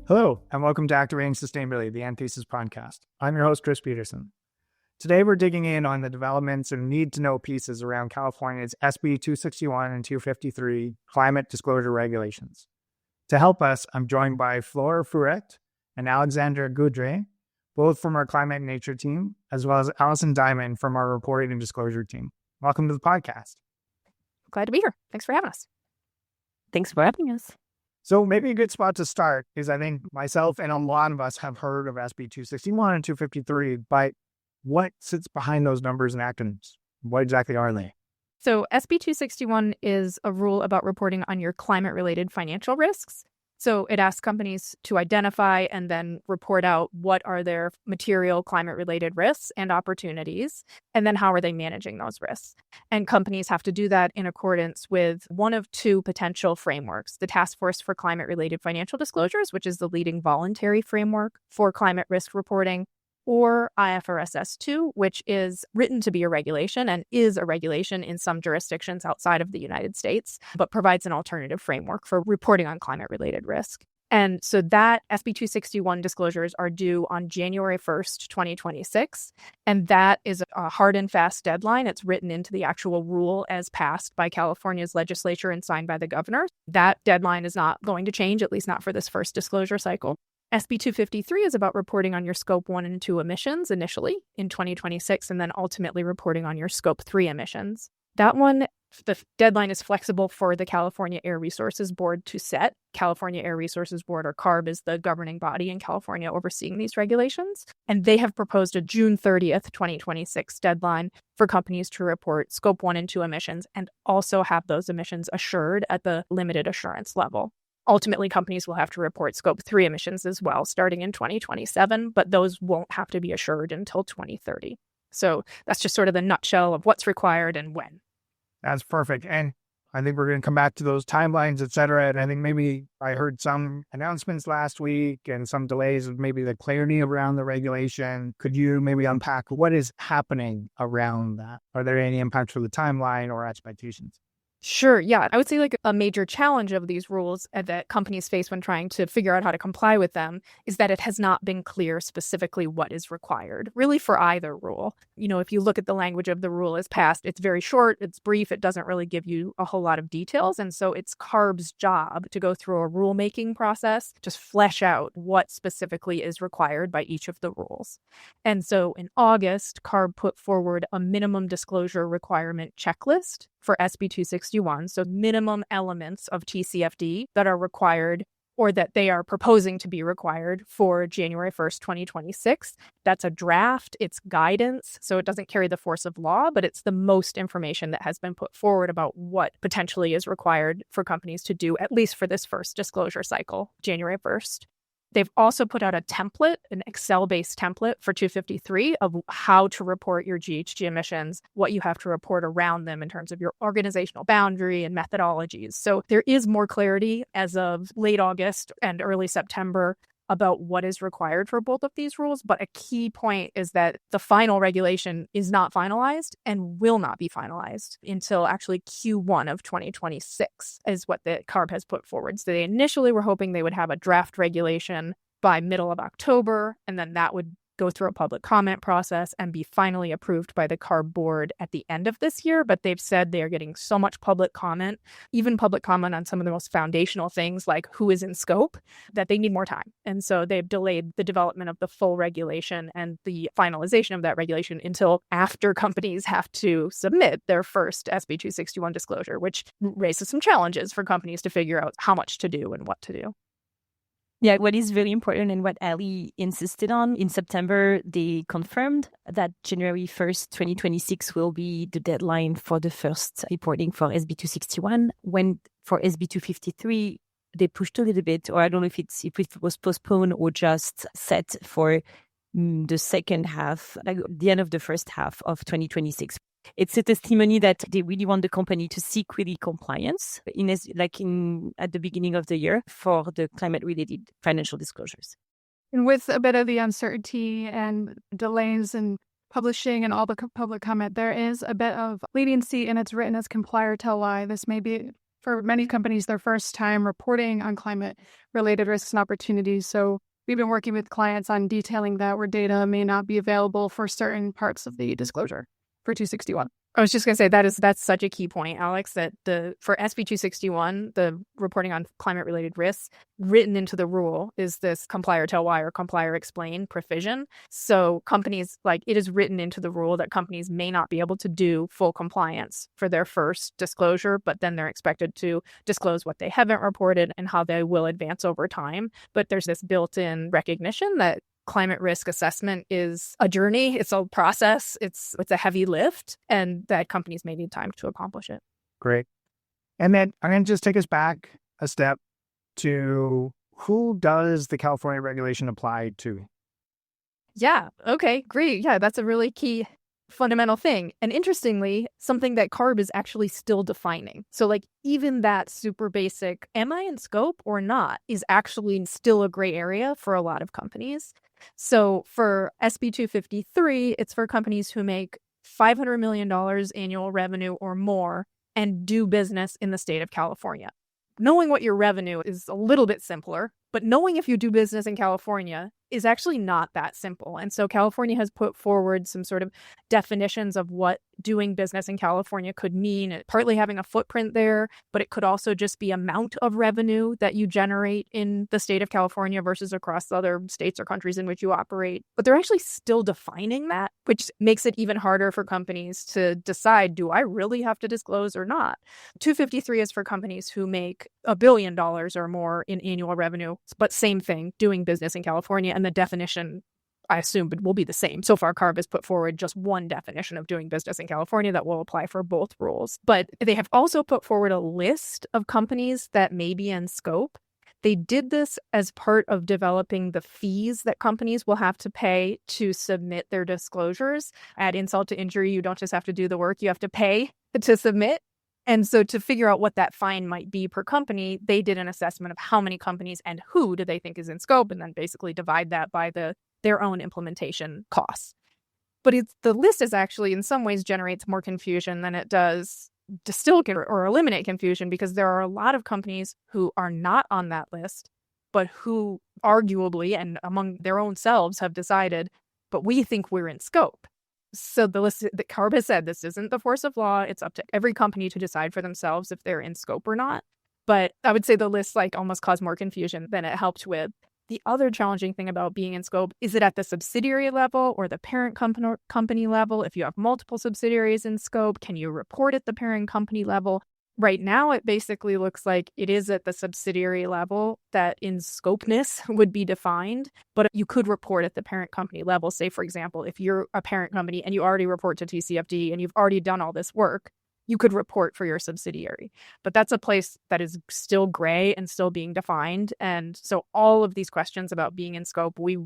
Hello, and welcome to Activating Sustainability, the Anthesis podcast. I'm your host, Chris Peterson. Today, we're digging in on the developments and need-to-know pieces around California's SB 261 and 253 climate disclosure regulations. To help us, I'm joined by Flore Fouret and Alexandra Godre, both from our climate and nature team, as well as Alison Dimond from our reporting and disclosure team. Welcome to the podcast. Glad to be here. Thanks for having us. Thanks for having us. So maybe a good spot to start is I think myself and a lot of us have heard of SB 261 and 253, but what sits behind those numbers and acronyms? What exactly are they? So SB 261 is a rule about reporting on your climate-related financial risks. So it asks companies to identify and then report out what are their material climate-related risks and opportunities, and then how are they managing those risks. And companies have to do that in accordance with one of two potential frameworks: the Task Force for Climate-Related Financial Disclosures, which is the leading voluntary framework for climate risk reporting, or IFRS S2, which is written to be a regulation and is a regulation in some jurisdictions outside of the United States, but provides an alternative framework for reporting on climate-related risk. And so that SB 261 disclosures are due on January 1st, 2026. And that is a hard and fast deadline. It's written into the actual rule as passed by California's legislature and signed by the governor. That deadline is not going to change, at least not for this first disclosure cycle. SB 253 is about reporting on your Scope 1 and 2 emissions initially in 2026, and then ultimately reporting on your Scope 3 emissions. That one, the deadline is flexible for the California Air Resources Board to set. California Air Resources Board, or CARB, is the governing body in California overseeing these regulations. And they have proposed a June 30th, 2026 deadline for companies to report Scope 1 and 2 emissions and also have those emissions assured at the limited assurance level. Ultimately, companies will have to report Scope 3 emissions as well, starting in 2027, but those won't have to be assured until 2030. So that's just sort of the nutshell of what's required and when. That's perfect. And I think we're going to come back to those timelines, et cetera. And I think maybe I heard some announcements last week and some delays of maybe the clarity around the regulation. Could you maybe unpack what is happening around that? Are there any impacts for the timeline or expectations? Sure. Yeah. I would say like a major challenge of these rules that companies face when trying to figure out how to comply with them is that it has not been clear specifically what is required, really, for either rule. You know, if you look at the language of the rule as passed, it's very short, it's brief, it doesn't really give you a whole lot of details. And so it's CARB's job to go through a rulemaking process to flesh out what specifically is required by each of the rules. And so in August, CARB put forward a minimum disclosure requirement checklist for SB 261, so minimum elements of TCFD that are required or that they are proposing to be required for January 1st, 2026. That's a draft, it's guidance, so it doesn't carry the force of law, but it's the most information that has been put forward about what potentially is required for companies to do, at least for this first disclosure cycle, January 1st. They've also put out a template, an Excel-based template for 253 of how to report your GHG emissions, what you have to report around them in terms of your organizational boundary and methodologies. So there is more clarity as of late August and early September about what is required for both of these rules. But a key point is that the final regulation is not finalized and will not be finalized until actually Q1 of 2026 is what the CARB has put forward. So they initially were hoping they would have a draft regulation by middle of October, and then that would go through a public comment process and be finally approved by the CARB board at the end of this year. But they've said they are getting so much public comment, even public comment on some of the most foundational things like who is in scope, that they need more time. And so they've delayed the development of the full regulation and the finalization of that regulation until after companies have to submit their first SB 261 disclosure, which raises some challenges for companies to figure out how much to do and what to do. Yeah, what is very important and what Ali insisted on, in September, they confirmed that January 1st, 2026 will be the deadline for the first reporting for SB 261. When for SB 253, they pushed a little bit, or I don't know if it was postponed or just set for the second half, like the end of the first half of 2026. It's a testimony that they really want the company to seek really compliance at the beginning of the year for the climate-related financial disclosures. And with a bit of the uncertainty and delays in publishing and all the public comment, there is a bit of leniency, and it's written as comply or tell lie. This may be for many companies, their first time reporting on climate-related risks and opportunities. So we've been working with clients on detailing that where data may not be available for certain parts of the disclosure for 261. I was just going to say that's such a key point, Alex, that for SB 261, the reporting on climate-related risks, written into the rule is this comply or tell why or comply or explain provision. So companies, it is written into the rule that companies may not be able to do full compliance for their first disclosure, but then they're expected to disclose what they haven't reported and how they will advance over time. But there's this built-in recognition that climate risk assessment is a journey. It's a process. It's a heavy lift, and that companies may need time to accomplish it. Great. And then I'm going to just take us back a step to who does the California regulation apply to? Yeah. Okay, great. Yeah, that's a really key fundamental thing. And interestingly, something that CARB is actually still defining. So even that super basic, am I in scope or not, is actually still a gray area for a lot of companies. So for SB 253, it's for companies who make $500 million annual revenue or more and do business in the state of California. Knowing what your revenue is a little bit simpler, but knowing if you do business in California is actually not that simple. And so California has put forward some sort of definitions of what doing business in California could mean, partly having a footprint there, but it could also just be amount of revenue that you generate in the state of California versus across other states or countries in which you operate. But they're actually still defining that, which makes it even harder for companies to decide, do I really have to disclose or not? 253 is for companies who make $1 billion or more in annual revenue, but same thing, doing business in California. And the definition, I assume, will be the same. So far, CARB has put forward just one definition of doing business in California that will apply for both rules. But they have also put forward a list of companies that may be in scope. They did this as part of developing the fees that companies will have to pay to submit their disclosures. Add insult to injury, you don't just have to do the work, you have to pay to submit. And so to figure out what that fine might be per company, they did an assessment of how many companies and who do they think is in scope, and then basically divide that by their own implementation costs. But the list is actually in some ways generates more confusion than it does distill or eliminate confusion, because there are a lot of companies who are not on that list, but who arguably and among their own selves have decided, but we think we're in scope. So the list that CARB has said, this isn't the force of law. It's up to every company to decide for themselves if they're in scope or not. But I would say the list almost caused more confusion than it helped with. The other challenging thing about being in scope, is it at the subsidiary level or the parent company level? If you have multiple subsidiaries in scope, can you report at the parent company level? Right now, it basically looks like it is at the subsidiary level that in scopeness would be defined, but you could report at the parent company level. Say, for example, if you're a parent company and you already report to TCFD and you've already done all this work, you could report for your subsidiary. But that's a place that is still gray and still being defined. And so all of these questions about being in scope, we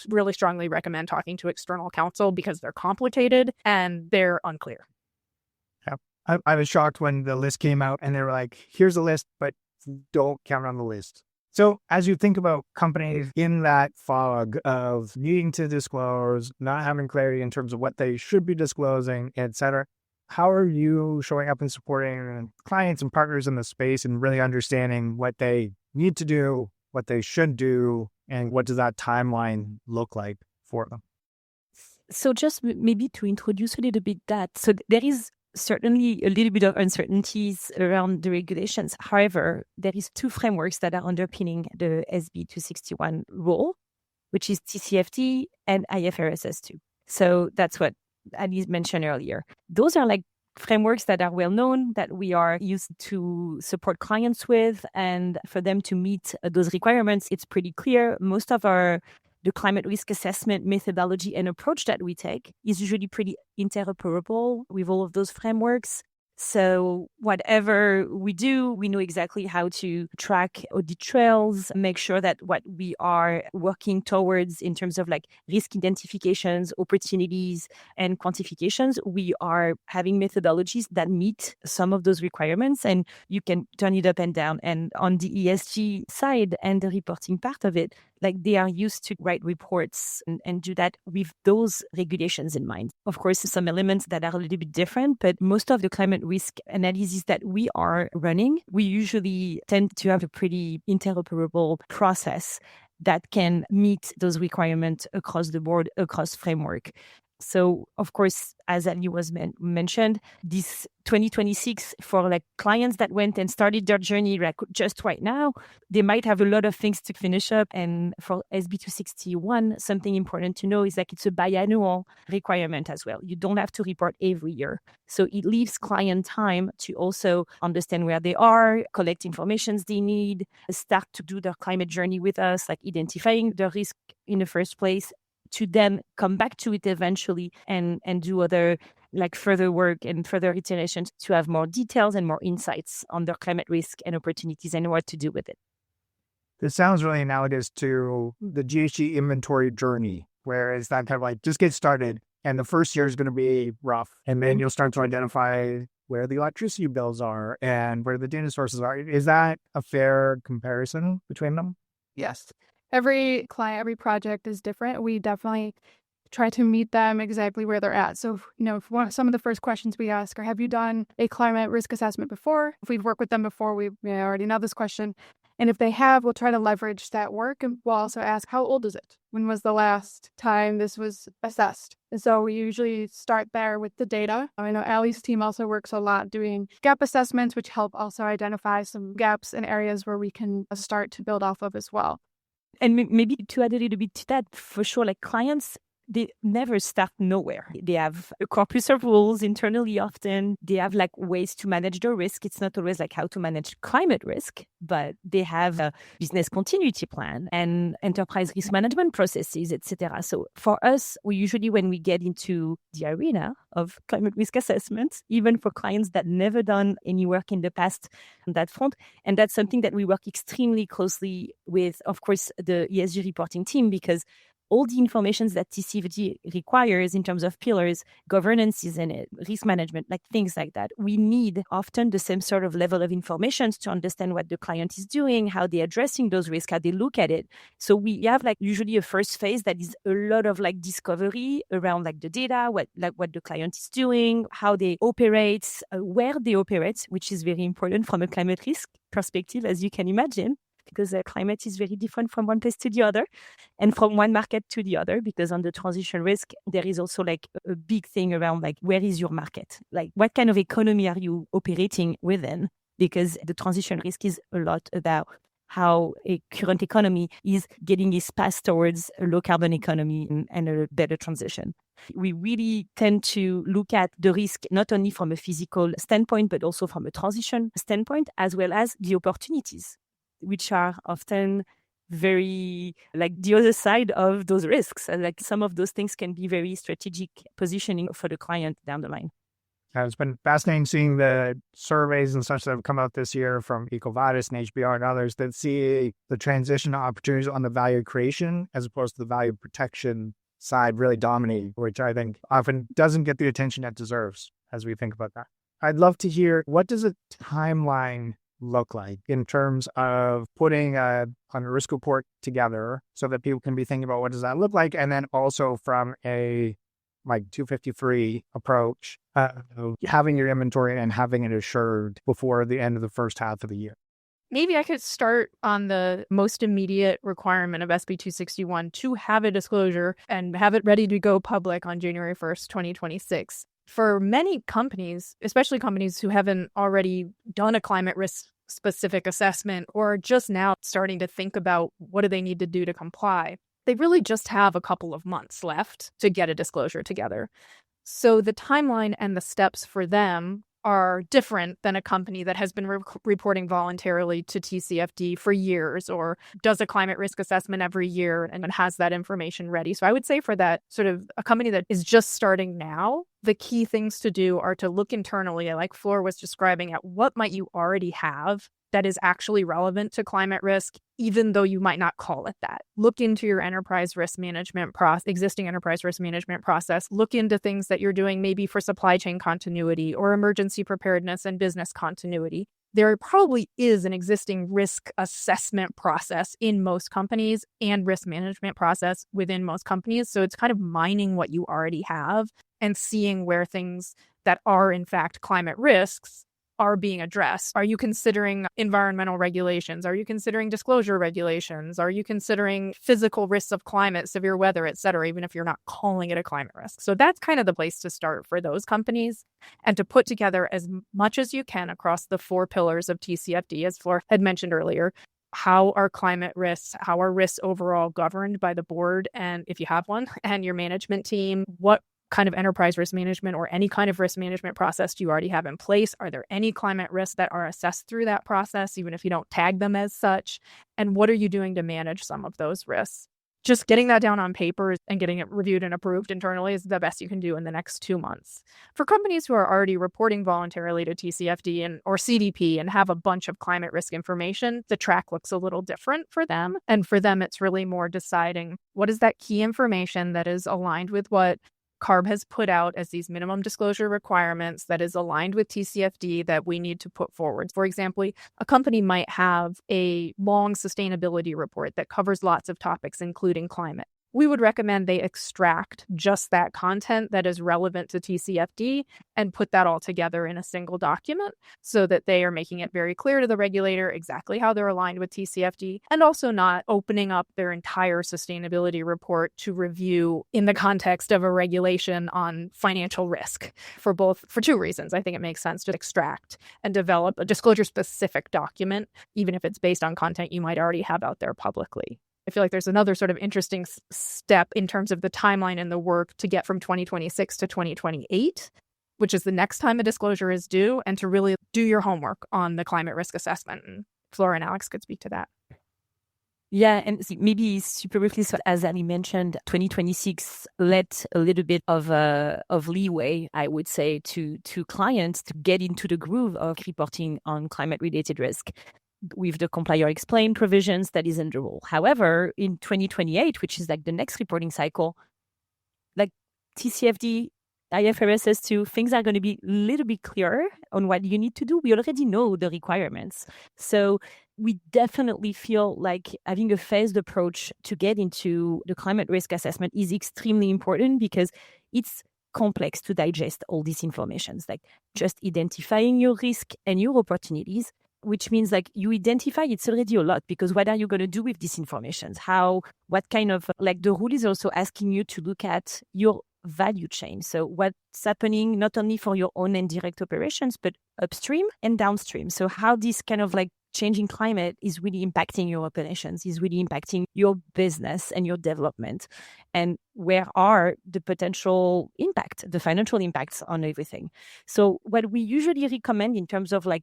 really strongly recommend talking to external counsel because they're complicated and they're unclear. I was shocked when the list came out and they were like, here's a list, but don't count on the list. So as you think about companies in that fog of needing to disclose, not having clarity in terms of what they should be disclosing, et cetera, how are you showing up and supporting clients and partners in the space and really understanding what they need to do, what they should do, and what does that timeline look like for them? So just maybe to introduce a little bit that, so there is certainly a little bit of uncertainties around the regulations. However, there is two frameworks that are underpinning the SB 261 rule, which is TCFD and IFRS S2. So that's what Alice mentioned earlier. Those are frameworks that are well known, that we are used to support clients with, and for them to meet those requirements, it's pretty clear. Most of the climate risk assessment methodology and approach that we take is usually pretty interoperable with all of those frameworks. So whatever we do, we know exactly how to track audit trails, make sure that what we are working towards in terms of risk identifications, opportunities, and quantifications, we are having methodologies that meet some of those requirements, and you can turn it up and down. And on the ESG side and the reporting part of it, Like they are used to write reports and do that with those regulations in mind. Of course, some elements that are a little bit different, but most of the climate risk analysis that we are running, we usually tend to have a pretty interoperable process that can meet those requirements across the board, across framework. So, of course, as Ali was mentioned, this 2026 for like clients that went and started their journey like just right now, they might have a lot of things to finish up. And for SB 261, something important to know is like it's a biannual requirement as well. You don't have to report every year. So it leaves client time to also understand where they are, collect information they need, start to do their climate journey with us, like identifying the risk in the first place, to then come back to it eventually and do other like further work and further iterations to have more details and more insights on their climate risk and opportunities and what to do with it. This sounds really analogous to the GHG inventory journey, where it's that kind of like just get started and the first year is going to be rough. And then you'll start to identify where the electricity bills are and where the data sources are. Is that a fair comparison between them? Yes. Every client, every project is different. We definitely try to meet them exactly where they're at. So, some of the first questions we ask are, have you done a climate risk assessment before? If we've worked with them before, we already know this question. And if they have, we'll try to leverage that work. And we'll also ask, how old is it? When was the last time this was assessed? And so we usually start there with the data. I know Ali's team also works a lot doing gap assessments, which help also identify some gaps in areas where we can start to build off of as well. And maybe to add a little bit to that, for sure, like clients, they never start nowhere. They have a corpus of rules internally often. They have like ways to manage the risk. It's not always like how to manage climate risk, but they have a business continuity plan and enterprise risk management processes, etc. So for us, we usually, when we get into the arena of climate risk assessments, even for clients that never done any work in the past on that front, and that's something that we work extremely closely with, of course, the ESG reporting team, because all the information that TCFD requires in terms of pillars, governance is in it, risk management, like things like that. We need often the same sort of level of information to understand what the client is doing, how they're addressing those risks, how they look at it. So we have like usually a first phase that is a lot of like discovery around like the data, what the client is doing, how they operate, where they operate, which is very important from a climate risk perspective, as you can imagine, because climate is very different from one place to the other and from one market to the other, because on the transition risk, there is also like a big thing around like, where is your market? Like, what kind of economy are you operating within? Because the transition risk is a lot about how a current economy is getting its path towards a low carbon economy and a better transition. We really tend to look at the risk not only from a physical standpoint, but also from a transition standpoint, as well as the opportunities, which are often very like the other side of those risks. And like some of those things can be very strategic positioning for the client down the line. It's been fascinating seeing the surveys and such that have come out this year from EcoVadis and HBR and others that see the transition opportunities on the value creation as opposed to the value protection side really dominating, which I think often doesn't get the attention it deserves as we think about that. I'd love to hear, what does a timeline look like in terms of putting a risk report together so that people can be thinking about what does that look like? And then also from a like 253 approach, having your inventory and having it assured before the end of the first half of the year. Maybe I could start on the most immediate requirement of SB 261 to have a disclosure and have it ready to go public on January 1st, 2026. For many companies, especially companies who haven't already done a climate risk specific assessment or just now starting to think about what do they need to do to comply, they really just have a couple of months left to get a disclosure together. So the timeline and the steps for them are different than a company that has been reporting voluntarily to TCFD for years or does a climate risk assessment every year and has that information ready. So I would say for that sort of a company that is just starting now, the key things to do are to look internally, like Flore was describing, at what might you already have that is actually relevant to climate risk, even though you might not call it that. Look into your enterprise risk management existing enterprise risk management process. Look into things that you're doing maybe for supply chain continuity or emergency preparedness and business continuity. there probably is an existing risk assessment process in most companies and risk management process within most companies. So it's kind of mining what you already have and seeing where things that are in fact climate risks are being addressed. Are you considering environmental regulations? Are you considering disclosure regulations? Are you considering physical risks of climate, severe weather, et cetera, even if you're not calling it a climate risk? So that's kind of the place to start for those companies, and to put together as much as you can across the 4 pillars of TCFD, as Flore had mentioned earlier. How are climate risks, how are risks overall governed by the board, and if you have one, and your management team? What kind of enterprise risk management or any kind of risk management process do you already have in place? Are there any climate risks that are assessed through that process, even if you don't tag them as such? And what are you doing to manage some of those risks? Just getting that down on paper and getting it reviewed and approved internally is the best you can do in the next 2 months. For companies who are already reporting voluntarily to TCFD or CDP and have a bunch of climate risk information, the track looks a little different for them. And for them, it's really more deciding what is that key information that is aligned with what CARB has put out as these minimum disclosure requirements, that is aligned with TCFD, that we need to put forward. For example, a company might have a long sustainability report that covers lots of topics, including climate. We would recommend they extract just that content that is relevant to TCFD and put that all together in a single document so that they are making it very clear to the regulator exactly how they're aligned with TCFD, and also not opening up their entire sustainability report to review in the context of a regulation on financial risk. For 2 reasons. I think it makes sense to extract and develop a disclosure-specific document, even if it's based on content you might already have out there publicly. I feel like there's another sort of interesting step in terms of the timeline and the work to get from 2026 to 2028, which is the next time a disclosure is due, and to really do your homework on the climate risk assessment. And Flore and Alex could speak to that. Yeah, and maybe super briefly, so as Ali mentioned, 2026 let a little bit of leeway, I would say, to clients to get into the groove of reporting on climate-related risk with the Comply or Explain provisions that is in the rule. However, in 2028, which is like the next reporting cycle, like TCFD, IFRS S2, things are going to be a little bit clearer on what you need to do. We already know the requirements. So we definitely feel like having a phased approach to get into the climate risk assessment is extremely important, because it's complex to digest all these informations, like just identifying your risk and your opportunities, which means like you identify, it's already a lot, because what are you going to do with this information? What kind of, like the rule is also asking you to look at your value chain. So what's happening not only for your own indirect operations, but upstream and downstream. So how this kind of like changing climate is really impacting your operations, is really impacting your business and your development. And where are the potential impact, the financial impacts on everything? So what we usually recommend in terms of like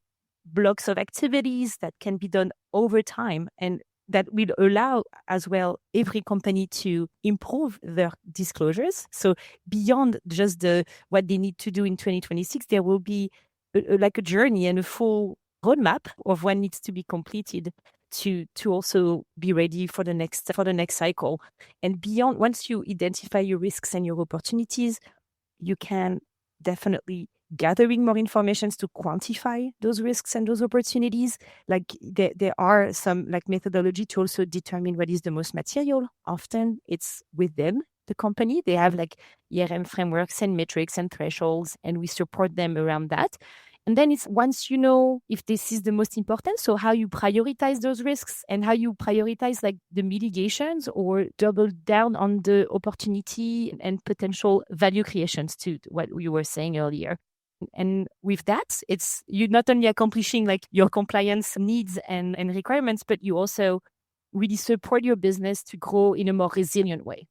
blocks of activities that can be done over time, and that will allow as well every company to improve their disclosures. So beyond just what they need to do in 2026, there will be like a journey and a full roadmap of what needs to be completed to also be ready for the next cycle. And beyond, once you identify your risks and your opportunities, you can definitely gathering more information to quantify those risks and those opportunities. Like there are some like methodology to also determine what is the most material. Often it's within the company. They have like ERM frameworks and metrics and thresholds, and we support them around that. And then it's once you know if this is the most important, so how you prioritize those risks and how you prioritize like the mitigations or double down on the opportunity and potential value creations, to what you were saying earlier. And with that, it's you not only accomplishing like your compliance needs and requirements, but you also really support your business to grow in a more resilient way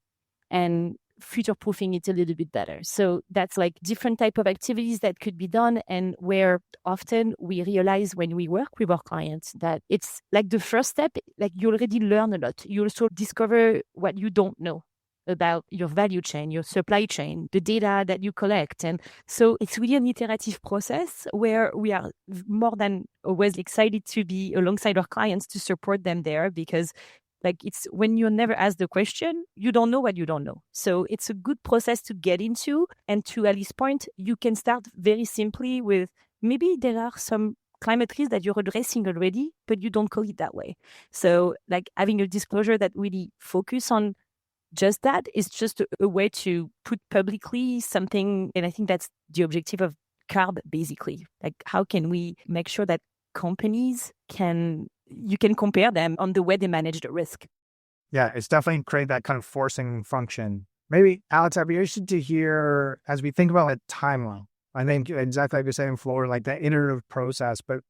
and future-proofing it a little bit better. So that's like different type of activities that could be done, and where often we realize when we work with our clients that it's like the first step, like you already learn a lot. You also discover what you don't know about your value chain, your supply chain, the data that you collect. And so it's really an iterative process where we are more than always excited to be alongside our clients to support them there, because like it's when you're never asked the question, you don't know what you don't know. So it's a good process to get into. And to Alice's point, you can start very simply with maybe there are some climate risk that you're addressing already, but you don't call it that way. So like having a disclosure that really focus on just that is just a way to put publicly something. And I think that's the objective of CARB, basically. Like, how can we make sure that companies you can compare them on the way they manage the risk? Yeah, it's definitely create that kind of forcing function. Maybe, Alex, I'd be interested to hear, as we think about a timeline, I think exactly like you're saying, Flore, like that iterative process, and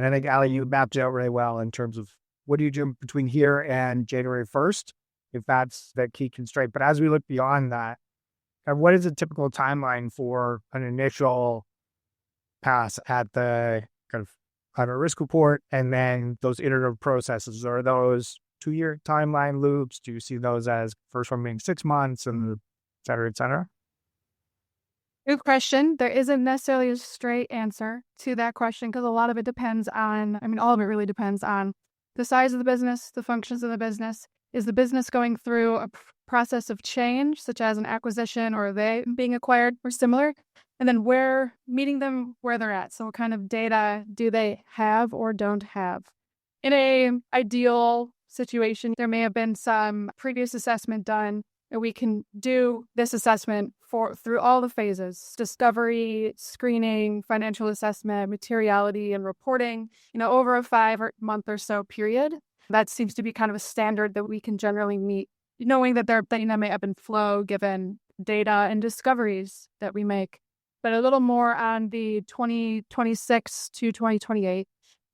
I think, Ali, you mapped it out really well in terms of what do you do between here and January 1st, if that's the key constraint. But as we look beyond that, what is a typical timeline for an initial pass at the kind of climate risk report and then those iterative processes? Are those 2-year timeline loops? Do you see those as first one being 6 months and et cetera, et cetera? Good question. There isn't necessarily a straight answer to that question because a lot of it depends on, all of it really depends on the size of the business, the functions of the business. Is the business going through a process of change, such as an acquisition or they being acquired or similar? And then meeting them where they're at. So what kind of data do they have or don't have? In an ideal situation, there may have been some previous assessment done, and we can do this assessment through all the phases: discovery, screening, financial assessment, materiality, and reporting, over a 5-month or so period. That seems to be kind of a standard that we can generally meet, knowing that their data may ebb and flow given data and discoveries that we make. But a little more on the 2026 to 2028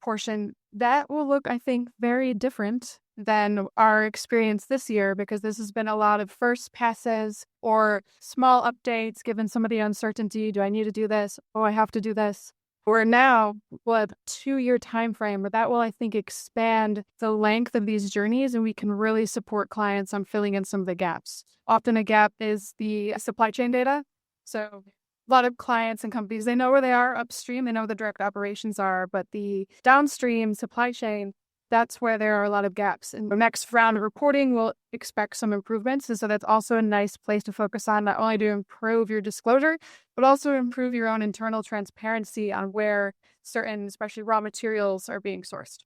portion, that will look, I think, very different than our experience this year, because this has been a lot of first passes or small updates given some of the uncertainty. Do I need to do this? Oh, I have to do this. We're now with a 2-year time frame, but that will, I think, expand the length of these journeys, and we can really support clients on filling in some of the gaps. Often a gap is the supply chain data. So a lot of clients and companies, they know where they are upstream, they know where the direct operations are, but the downstream supply chain, that's where there are a lot of gaps. And the next round of reporting, we'll expect some improvements. And so that's also a nice place to focus on, not only to improve your disclosure, but also improve your own internal transparency on where certain, especially raw materials, are being sourced.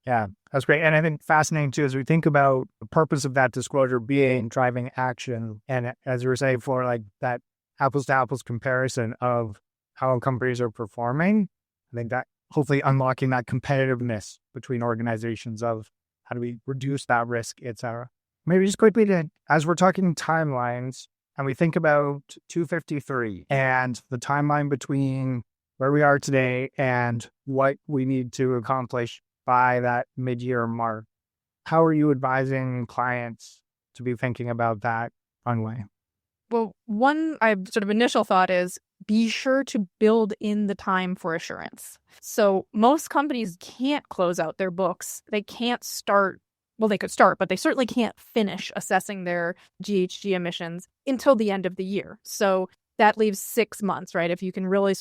Yeah, that's great. And I think fascinating too, as we think about the purpose of that disclosure being driving action. And as you were saying, for like that apples to apples comparison of how companies are performing, I think that hopefully unlocking that competitiveness between organizations of how do we reduce that risk, et cetera. Maybe just quickly, as we're talking timelines, and we think about 253 and the timeline between where we are today and what we need to accomplish by that mid-year mark, how are you advising clients to be thinking about that runway? Well, one sort of initial thought is be sure to build in the time for assurance. So most companies can't close out their books. They can't start, well, they could start, but they certainly can't finish assessing their GHG emissions until the end of the year. So that leaves 6 months, right? If you can really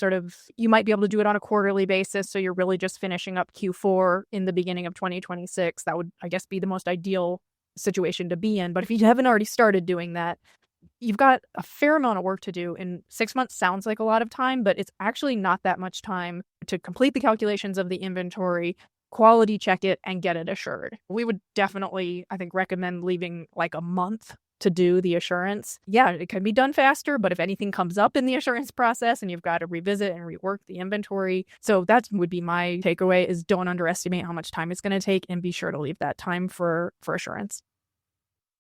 you might be able to do it on a quarterly basis. So you're really just finishing up Q4 in the beginning of 2026. That would, I guess, be the most ideal situation to be in. But if you haven't already started doing that, you've got a fair amount of work to do. And 6 months sounds like a lot of time, but it's actually not that much time to complete the calculations of the inventory, quality check it, and get it assured. We would definitely, I think, recommend leaving like a month to do the assurance. Yeah, it can be done faster, but if anything comes up in the assurance process and you've got to revisit and rework the inventory. So that would be my takeaway, is don't underestimate how much time it's going to take and be sure to leave that time for assurance.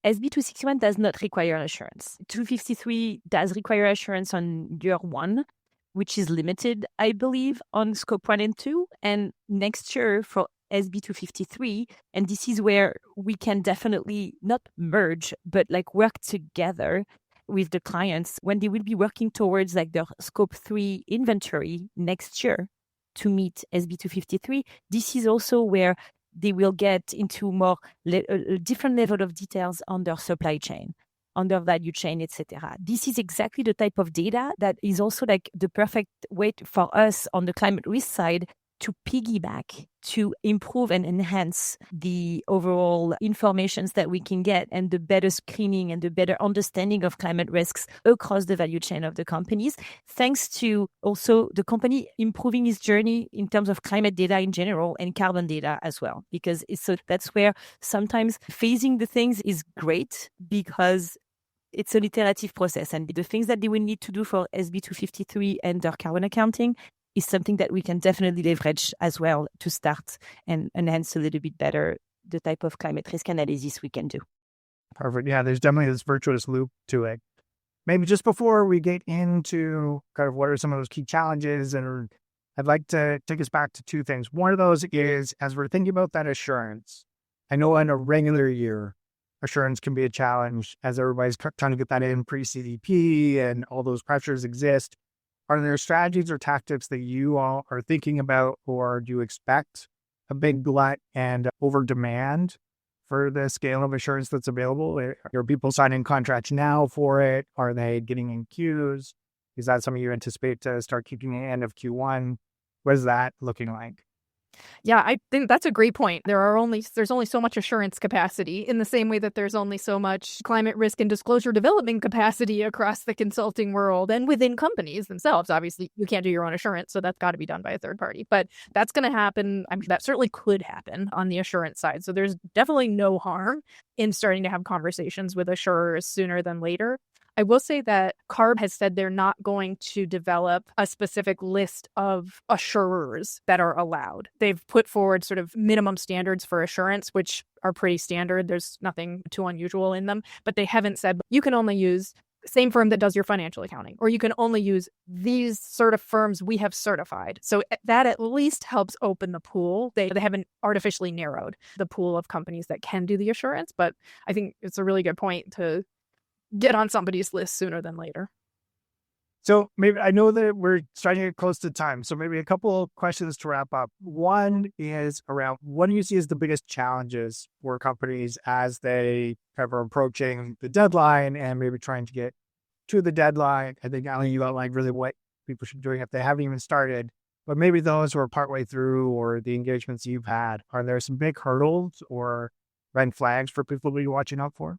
SB 261 does not require assurance. 253 does require assurance on year 1, which is limited, I believe, on scope 1 and 2. And next year for SB 253, and this is where we can definitely not merge, but like work together with the clients when they will be working towards like their scope 3 inventory next year to meet SB 253. This is also where they will get into more a different level of details on their supply chain, on their value chain, etc. This is exactly the type of data that is also like the perfect way for us on the climate risk side to piggyback to improve and enhance the overall informations that we can get and the better screening and the better understanding of climate risks across the value chain of the companies, thanks to also the company improving its journey in terms of climate data in general and carbon data as well. Because that's where sometimes phasing the things is great because it's an iterative process. And the things that they will need to do for SB 253 and their carbon accounting is something that we can definitely leverage as well to start and enhance a little bit better the type of climate risk analysis we can do. Perfect. Yeah, there's definitely this virtuous loop to it. Maybe just before we get into kind of what are some of those key challenges, and I'd like to take us back to two things. One of those is, as we're thinking about that assurance, I know in a regular year, assurance can be a challenge as everybody's trying to get that in pre-CDP and all those pressures exist. Are there strategies or tactics that you all are thinking about, or do you expect a big glut and over demand for the scale of assurance that's available? Are people signing contracts now for it? Are they getting in queues? Is that something you anticipate to start keeping at the end of Q1? What is that looking like? Yeah, I think that's a great point. There's only so much assurance capacity, in the same way that there's only so much climate risk and disclosure development capacity across the consulting world and within companies themselves. Obviously, you can't do your own assurance, so that's got to be done by a third party. But that's going to happen. I mean, that certainly could happen on the assurance side. So there's definitely no harm in starting to have conversations with assurers sooner than later. I will say that CARB has said they're not going to develop a specific list of assurers that are allowed. They've put forward sort of minimum standards for assurance, which are pretty standard. There's nothing too unusual in them. But they haven't said you can only use the same firm that does your financial accounting, or you can only use these sort of firms we have certified. So that at least helps open the pool. They haven't artificially narrowed the pool of companies that can do the assurance. But I think it's a really good point to get on somebody's list sooner than later. So maybe, I know that we're starting to get close to time, so maybe a couple of questions to wrap up. One is around, what do you see as the biggest challenges for companies as they are approaching the deadline and maybe trying to get to the deadline? I think, Ali, you outlined really what people should be doing if they haven't even started, but maybe those who are partway through or the engagements you've had, are there some big hurdles or red flags for people to be watching out for?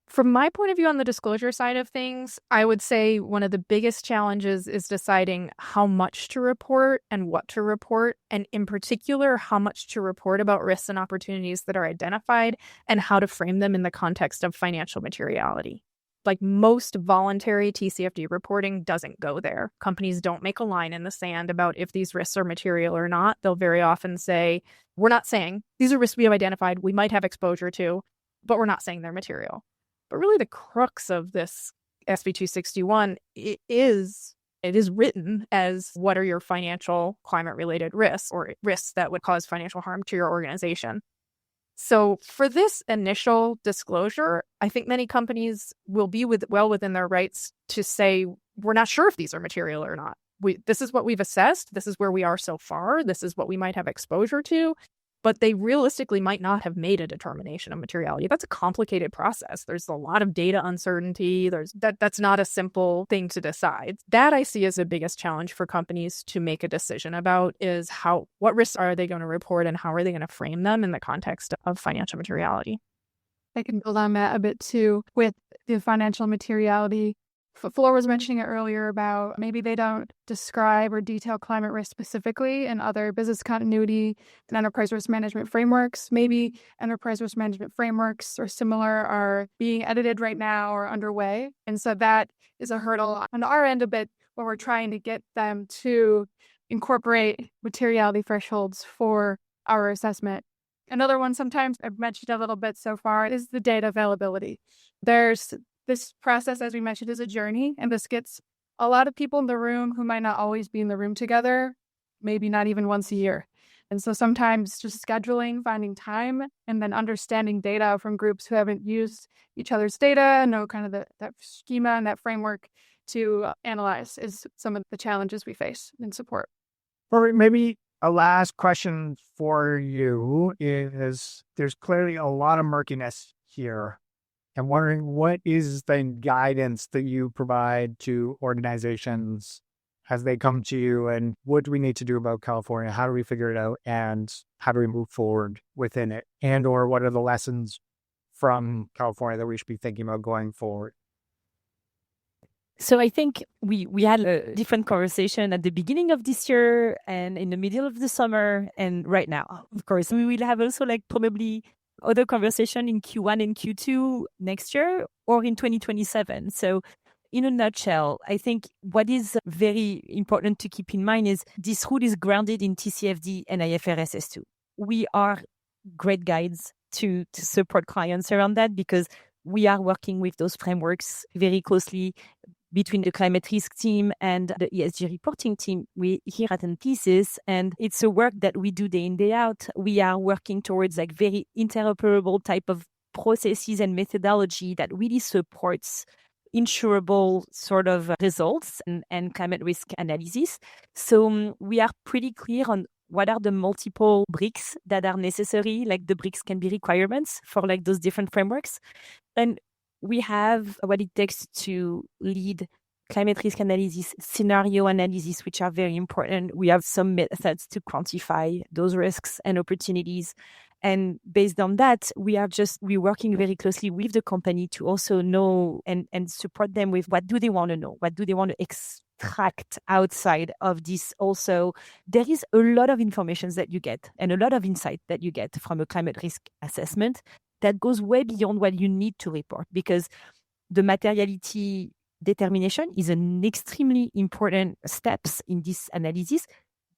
From my point of view on the disclosure side of things, I would say one of the biggest challenges is deciding how much to report and what to report, and in particular, how much to report about risks and opportunities that are identified and how to frame them in the context of financial materiality. Like most voluntary TCFD reporting doesn't go there. Companies don't make a line in the sand about if these risks are material or not. They'll very often say, we're not saying these are risks we have identified, we might have exposure to, but we're not saying they're material. But really the crux of this SB 261 is written as, what are your financial climate-related risks or risks that would cause financial harm to your organization? So for this initial disclosure, I think many companies will be well within their rights to say, we're not sure if these are material or not. This is what we've assessed. This is where we are so far. This is what we might have exposure to. But they realistically might not have made a determination of materiality. That's a complicated process. There's a lot of data uncertainty. That's not a simple thing to decide. That I see as the biggest challenge for companies to make a decision about is what risks are they going to report and how are they going to frame them in the context of financial materiality. I can build on that a bit too with the financial materiality. Flore was mentioning it earlier about maybe they don't describe or detail climate risk specifically in other business continuity and enterprise risk management frameworks. Maybe enterprise risk management frameworks or similar are being edited right now or underway. And so that is a hurdle on our end a bit, where we're trying to get them to incorporate materiality thresholds for our assessment. Another one, sometimes I've mentioned a little bit so far, is the data availability. This process, as we mentioned, is a journey, and this gets a lot of people in the room who might not always be in the room together, maybe not even once a year. And so sometimes just scheduling, finding time, and then understanding data from groups who haven't used each other's data, know kind of that schema and that framework to analyze is some of the challenges we face in support. Or maybe a last question for you is, there's clearly a lot of murkiness here. I'm wondering, what is the guidance that you provide to organizations as they come to you and what do we need to do about California? How do we figure it out? And how do we move forward within it? And or what are the lessons from California that we should be thinking about going forward? So I think we had a different conversation at the beginning of this year and in the middle of the summer and right now. Of course, we will have also like probably other conversation in Q1 and Q2 next year or in 2027. So in a nutshell, I think what is very important to keep in mind is this rule is grounded in TCFD and IFRS S2. We are great guides to support clients around that because we are working with those frameworks very closely between the climate risk team and the ESG reporting team we here at Anthesis. And it's a work that we do day in, day out. We are working towards like very interoperable type of processes and methodology that really supports insurable sort of results and climate risk analysis. So we are pretty clear on what are the multiple bricks that are necessary, like the bricks can be requirements for like those different frameworks. And we have what it takes to lead climate risk analysis, scenario analysis, which are very important. We have some methods to quantify those risks and opportunities. And based on that, we're working very closely with the company to also know and support them with what do they want to know? What do they want to extract outside of this? Also, there is a lot of information that you get and a lot of insight that you get from a climate risk assessment that goes way beyond what you need to report, because the materiality determination is an extremely important steps in this analysis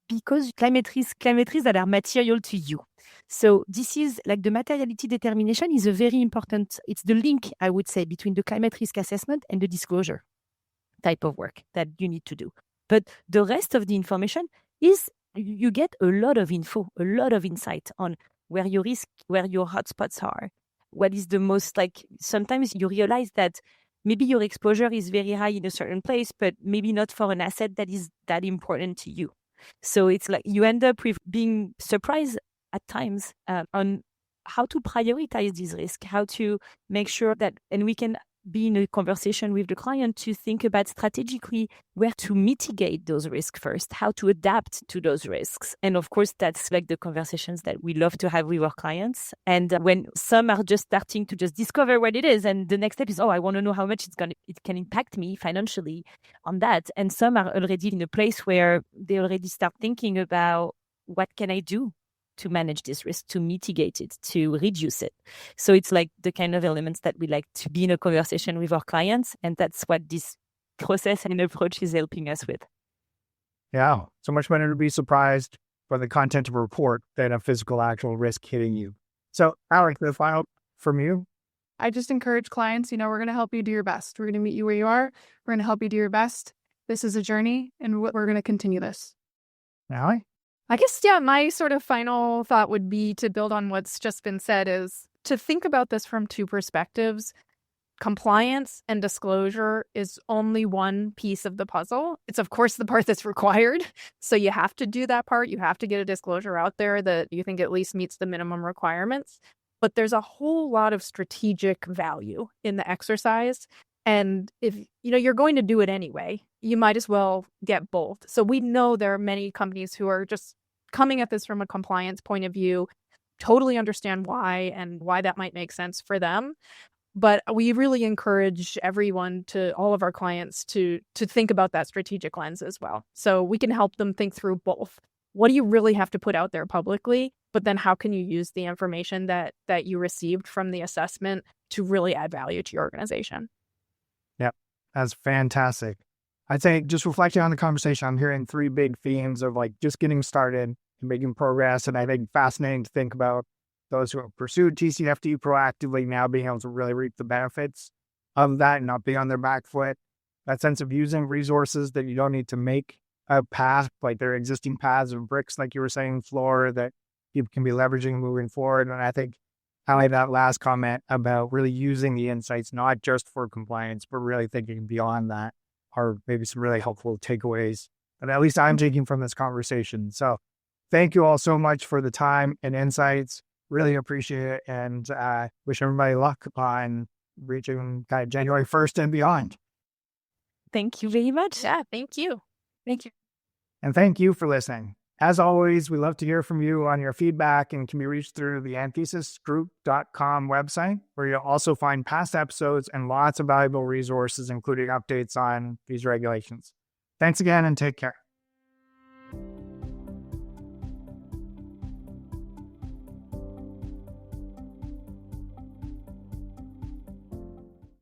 because climate risks that are material to you. So this is like the materiality determination is a very important, it's the link, I would say, between the climate risk assessment and the disclosure type of work that you need to do. But the rest of the information is, you get a lot of info, a lot of insight on where your risk, where your hotspots are, what is the most, like sometimes you realize that maybe your exposure is very high in a certain place, but maybe not for an asset that is that important to you. So it's like you end up with being surprised at times on how to prioritize this risk, how to make sure that, and we can be in a conversation with the client to think about strategically where to mitigate those risks first, how to adapt to those risks. And of course, that's like the conversations that we love to have with our clients. And when some are just starting to just discover what it is, and the next step is, oh, I want to know how much it can impact me financially on that. And some are already in a place where they already start thinking about what can I do to manage this risk, to mitigate it, to reduce it. So it's like the kind of elements that we like to be in a conversation with our clients. And that's what this process and approach is helping us with. Yeah. So much better to be surprised by the content of a report than a physical actual risk hitting you. So Alex, the final from you. I just encourage clients, we're going to help you do your best. We're going to meet you where you are. We're going to help you do your best. This is a journey and we're going to continue this. Allie? I guess, my sort of final thought would be to build on what's just been said is to think about this from two perspectives. Compliance and disclosure is only one piece of the puzzle. It's, of course, the part that's required. So you have to do that part. You have to get a disclosure out there that you think at least meets the minimum requirements. But there's a whole lot of strategic value in the exercise. And if you're going to do it anyway, you might as well get both. So we know there are many companies who are just coming at this from a compliance point of view, totally understand why and why that might make sense for them. But we really encourage everyone, all of our clients to think about that strategic lens as well. So we can help them think through both. What do you really have to put out there publicly? But then how can you use the information that you received from the assessment to really add value to your organization? Yep, that's fantastic. I'd say just reflecting on the conversation, I'm hearing three big themes of like just getting started and making progress. And I think fascinating to think about those who have pursued TCFD proactively now being able to really reap the benefits of that and not be on their back foot. That sense of using resources that you don't need to make a path, like there are existing paths of bricks, like you were saying, Flore, that you can be leveraging moving forward. And I think I like that last comment about really using the insights, not just for compliance, but really thinking beyond that are maybe some really helpful takeaways that at least I'm taking from this conversation. So thank you all so much for the time and insights. Really appreciate it. And wish everybody luck on reaching January 1st and beyond. Thank you very much. Yeah, thank you. Thank you. And thank you for listening. As always, we love to hear from you on your feedback and can be reached through the anthesisgroup.com website, where you'll also find past episodes and lots of valuable resources, including updates on these regulations. Thanks again and take care.